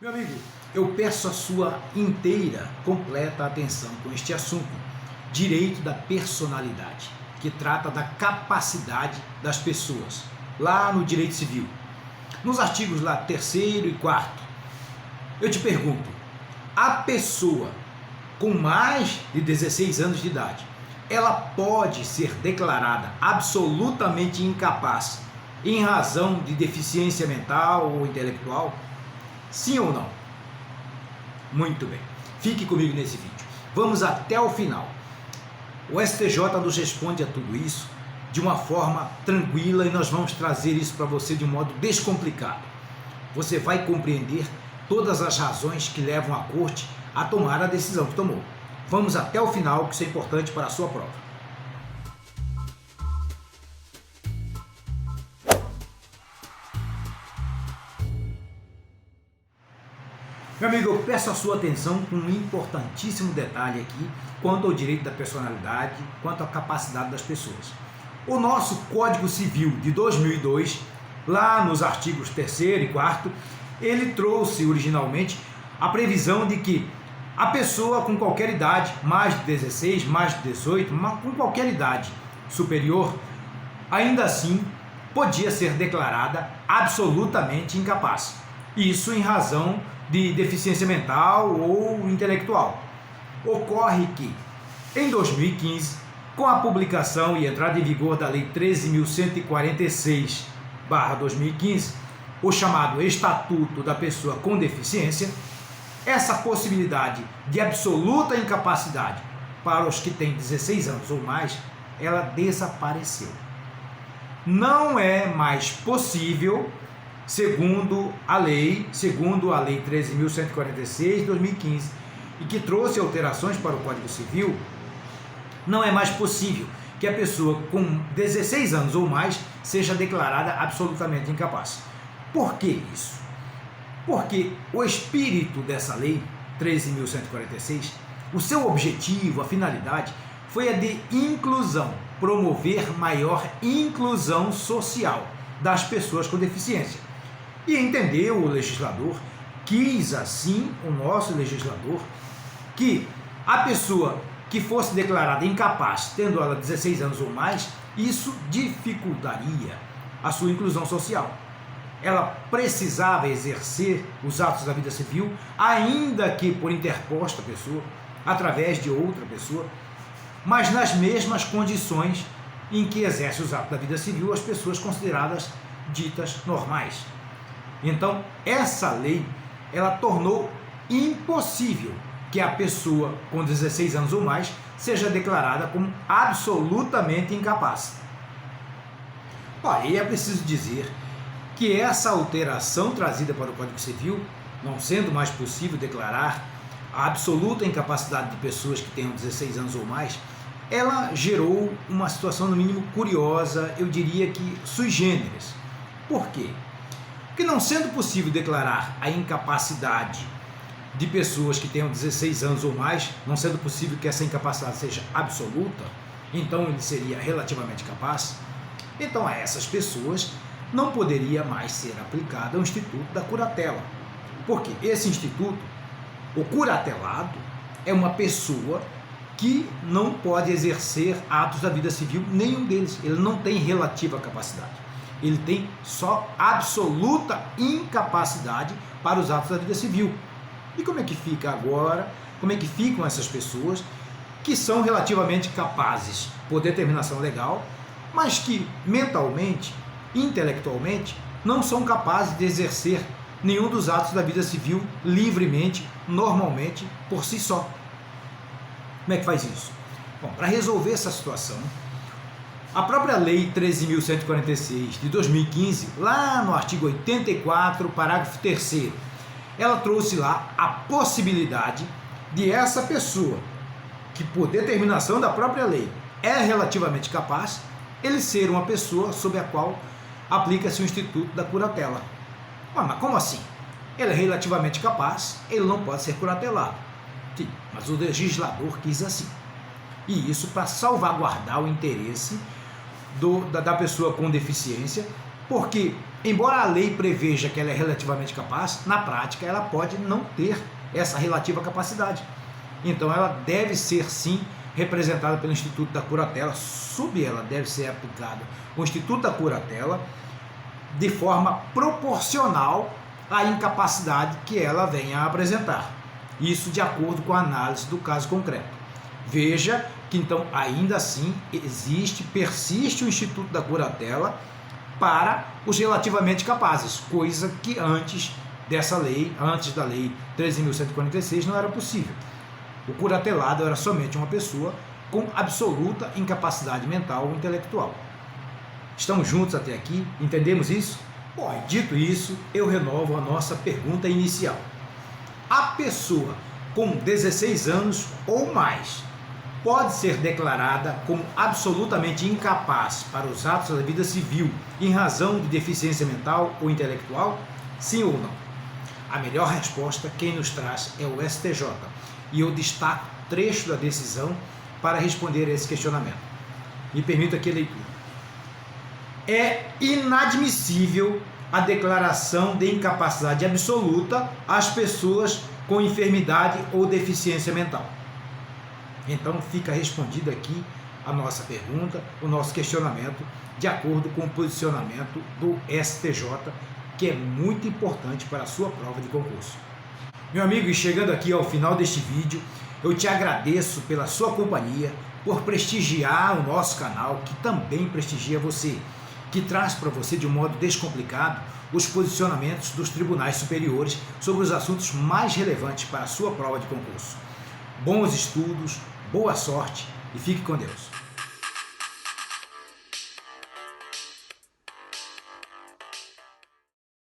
Meu amigo, eu peço a sua inteira, completa atenção com este assunto, direito da personalidade, que trata da capacidade das pessoas, lá no direito civil. Nos artigos lá 3º e 4º, eu te pergunto, a pessoa com mais de 16 anos de idade, ela pode ser declarada absolutamente incapaz em razão de deficiência mental ou intelectual? Sim ou não? Muito bem. Fique comigo nesse vídeo. Vamos até o final. O STJ nos responde a tudo isso de uma forma tranquila e nós vamos trazer isso para você de um modo descomplicado. Você vai compreender todas as razões que levam a corte a tomar a decisão que tomou. Vamos até o final, que isso é importante para a sua prova. Meu amigo, eu peço a sua atenção com um importantíssimo detalhe aqui quanto ao direito da personalidade, quanto à capacidade das pessoas. O nosso Código Civil de 2002, lá nos artigos 3º e 4º, ele trouxe originalmente a previsão de que a pessoa com qualquer idade, mais de 16, mais de 18, com qualquer idade superior, ainda assim podia ser declarada absolutamente incapaz. Isso em razão de deficiência mental ou intelectual. Ocorre que, em 2015, com a publicação e entrada em vigor da Lei 13.146/2015, o chamado Estatuto da Pessoa com Deficiência, essa possibilidade de absoluta incapacidade para os que têm 16 anos ou mais, ela desapareceu. Não é mais possível, segundo a lei 13.146 de 2015, e que trouxe alterações para o Código Civil, não é mais possível que a pessoa com 16 anos ou mais seja declarada absolutamente incapaz. Por que isso? Porque o espírito dessa lei 13.146, o seu objetivo, a finalidade, foi a de inclusão, promover maior inclusão social das pessoas com deficiência. E entendeu o legislador, quis assim o nosso legislador, que a pessoa que fosse declarada incapaz, tendo ela 16 anos ou mais, isso dificultaria a sua inclusão social. Ela precisava exercer os atos da vida civil, ainda que por interposta pessoa, através de outra pessoa, mas nas mesmas condições em que exerce os atos da vida civil as pessoas consideradas ditas normais. Então, essa lei, ela tornou impossível que a pessoa com 16 anos ou mais seja declarada como absolutamente incapaz. E é preciso dizer que essa alteração trazida para o Código Civil, não sendo mais possível declarar a absoluta incapacidade de pessoas que tenham 16 anos ou mais, ela gerou uma situação no mínimo curiosa, eu diria que sui generis. Por quê? Porque não sendo possível declarar a incapacidade de pessoas que tenham 16 anos ou mais, não sendo possível que essa incapacidade seja absoluta, então ele seria relativamente capaz, então a essas pessoas não poderia mais ser aplicado o Instituto da Curatela. Porque esse instituto, o curatelado, é uma pessoa que não pode exercer atos da vida civil, nenhum deles. Ele não tem relativa capacidade. Ele tem só absoluta incapacidade para os atos da vida civil. E como é que fica agora? Como é que ficam essas pessoas que são relativamente capazes por determinação legal, mas que mentalmente, intelectualmente, não são capazes de exercer nenhum dos atos da vida civil livremente, normalmente, por si só? Como é que faz isso? Bom, para resolver essa situação, a própria Lei 13.146 de 2015, lá no artigo 84, parágrafo 3º, ela trouxe lá a possibilidade de essa pessoa, que por determinação da própria lei é relativamente capaz, ele ser uma pessoa sobre a qual aplica-se o Instituto da Curatela. Mas como assim? Ele é relativamente capaz, ele não pode ser curatelado. Sim, mas o legislador quis assim. E isso para salvaguardar o interesse da pessoa com deficiência, porque embora a lei preveja que ela é relativamente capaz, na prática ela pode não ter essa relativa capacidade. Então ela deve ser sim representada pelo Instituto da Curatela, sob ela deve ser aplicado o Instituto da Curatela de forma proporcional à incapacidade que ela venha a apresentar. Isso de acordo com a análise do caso concreto. Veja que então ainda assim persiste o Instituto da Curatela para os relativamente capazes, coisa que antes dessa lei, antes da lei 13.146, não era possível. O curatelado era somente uma pessoa com absoluta incapacidade mental ou intelectual. Estamos juntos até aqui? Entendemos isso? Bom, dito isso, eu renovo a nossa pergunta inicial. A pessoa com 16 anos ou mais pode ser declarada como absolutamente incapaz para os atos da vida civil em razão de deficiência mental ou intelectual? Sim ou não? A melhor resposta quem nos traz é o STJ, e eu destaco trecho da decisão para responder a esse questionamento. Me permita aqui a leitura. É inadmissível a declaração de incapacidade absoluta às pessoas com enfermidade ou deficiência mental. Então fica respondida aqui a nossa pergunta, o nosso questionamento, de acordo com o posicionamento do STJ, que é muito importante para a sua prova de concurso. Meu amigo, e chegando aqui ao final deste vídeo, eu te agradeço pela sua companhia, por prestigiar o nosso canal, que também prestigia você, que traz para você de um modo descomplicado os posicionamentos dos tribunais superiores sobre os assuntos mais relevantes para a sua prova de concurso. Bons estudos, boa sorte e fique com Deus.